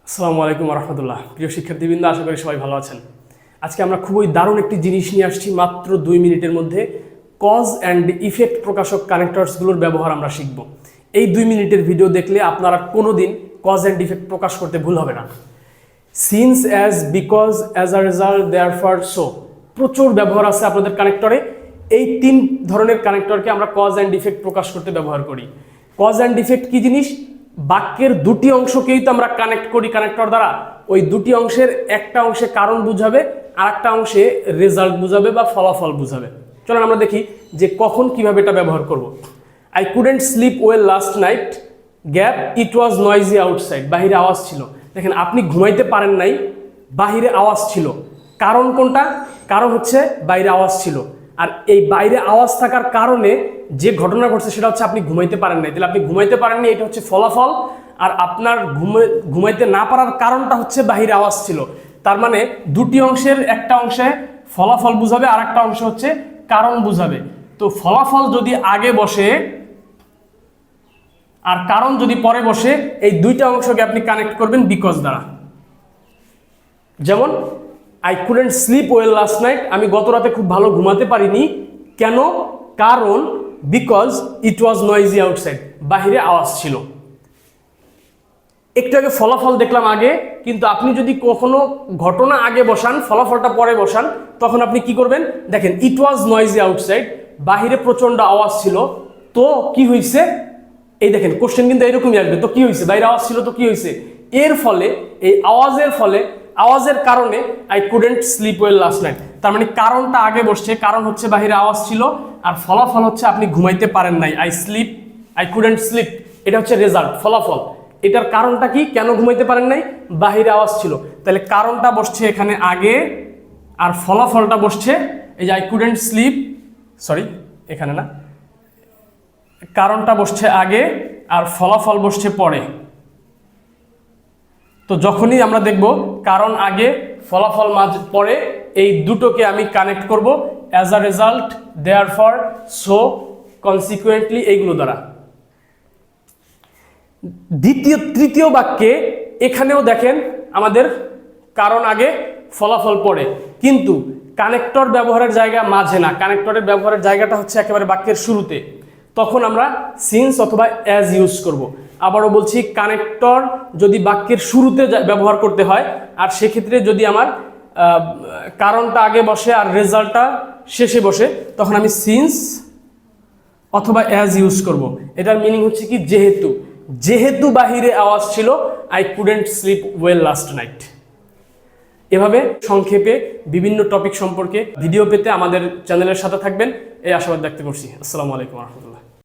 আসসালামু আলাইকুম রহমতুল্লাহ। প্রিয় শিক্ষার্থীবৃন্দ, আশা করি সবাই ভালো আছেন। আজকে আমরা খুবই দারুণ একটি জিনিস নিয়ে আসছি। মাত্র 2 মিনিটের মধ্যে কজ অ্যান্ড ইফেক্ট প্রকাশক কানেক্টরসগুলোর ব্যবহার আমরা শিখব। এই 2 মিনিটের ভিডিও দেখলে আপনারা কোনো দিন কজ অ্যান্ড ইফেক্ট প্রকাশ করতে ভুল হবে না। Since, as, because, as a result, therefore, so, প্রচুর ব্যবহার আছে আপনাদের কানেক্টরে। এই 3 ধরনের কানেক্টরকে আমরা কজ অ্যান্ড ইফেক্ট প্রকাশ করতে ব্যবহার করি। কজ অ্যান্ড ইফেক্ট কি জিনিস? বাক্যের দুটি অংশকেই তো আমরা কানেক্ট করি কানেক্টর দ্বারা। ওই দুটি অংশের একটা অংশে কারণ বুঝাবে, আর একটা অংশে রেজাল্ট বুঝাবে বা ফলাফল বুঝাবে। চলুন আমরা দেখি যে কখন কিভাবে এটা ব্যবহার করব। I couldn't slip well last night, gap, it was noisy outside, বাহিরে আওয়াজ ছিল। দেখেন, আপনি ঘুমাইতে পারেন নাই, বাহিরে আওয়াজ ছিল। কারণ কোনটা? কারণ হচ্ছে বাইরে আওয়াজ ছিল। আর এই বাইরে আওয়াজ থাকার কারণে যে ঘটনা ঘটছে সেটা হচ্ছে আপনি ঘুমাইতে পারেন নাই। তাহলে আপনি ঘুমাইতে পারেননি, এটা হচ্ছে ফলাফল। আর আপনার ঘুমাইতে না পারার কারণটা হচ্ছে বাহিরে আওয়াজ ছিল। তার মানে দুটি অংশের একটা অংশে ফলাফল বুঝাবে, আর একটা অংশ হচ্ছে কারণ বুঝাবে। তো ফলাফল যদি আগে বসে আর কারণ যদি পরে বসে, এই দুইটা অংশকে আপনি কানেক্ট করবেন বিকজ দ্বারা। যেমন I couldn't slip well last night, আমি গত রাতে খুব ভালো ঘুমাতে পারিনি। কেন? কারণ because it was noisy outside, বাহিরে আওয়াজ ছিল। একটু আগে ফলাফল দেখলাম আগে, কিন্তু আপনি যদি কখনো ঘটনা আগে বসান, ফলাফলটা পরে বসান, তখন আপনি কি করবেন? দেখেন, ইট ওয়াজ নয়েজি আউটসাইড, বাহিরে প্রচন্ড আওয়াজ ছিল। তো কি হয়েছে? এই দেখেন, কোশ্চেন কিন্তু এরকমই আসবে। তো কি হয়েছে? বাইরে আওয়াজ ছিল, তো কি হয়েছে? এর ফলে, এই আওয়াজের ফলে, আওয়াজের কারণে I couldn't slip well last night. তার মানে কারণটা আগে বসছে, কারণ হচ্ছে বাহিরে আওয়াজ ছিল, আর ফলাফল হচ্ছে আপনি ঘুমাইতে পারেন নাই। আই কুডেন্ট স্লিপ, এটা হচ্ছে রেজাল্ট, ফলাফল। এটার কারণটা কি? কেন ঘুমাইতে পারেন নাই? বাহিরে আওয়াজ ছিল। তাহলে কারণটা বসছে এখানে আগে, আর ফলাফলটা বসছে এই যে আই কুডেন্ট স্লিপ, সরি এখানে না, কারণটা বসছে আগে আর ফলাফল বসছে পরে। তো যখনই আমরা দেখব কারণ আগে ফলাফল পরে, এই দুটোকে আমি কানেক্ট করব as a result, therefore, so, consequently, এইগুলো দ্বারা। তৃতীয় বাক্যে এখানেও দেখেন আমাদের কারণ আগে ফলাফল পরে, কিন্তু কানেক্টর ব্যবহারের জায়গা মাঝে না। কানেক্টরের ব্যবহারের জায়গাটা হচ্ছে একেবারে বাক্যের শুরুতে। তখন আমরা সিন্স অথবা অ্যাজ ইউজ করব। আবারও বলছি, কানেক্টর যদি বাক্যের শুরুতে ব্যবহার করতে হয়, আর সেক্ষেত্রে যদি আমার কারণটা আগে বসে আর রেজাল্টটা শেষে বসে, তখন আমি সিন্স অথবা অ্যাজ ইউজ করব। এটার মিনিং হচ্ছে কি? যেহেতু বাহিরে আওয়াজ ছিল, I couldn't slip well last night. এভাবে সংক্ষেপে বিভিন্ন টপিক সম্পর্কে ভিডিও পেতে আমাদের চ্যানেলের সাথে থাকবেন, এই আশাবাদ ব্যক্ত করছি। আসসালামু আলাইকুম রহমতুল্লাহ।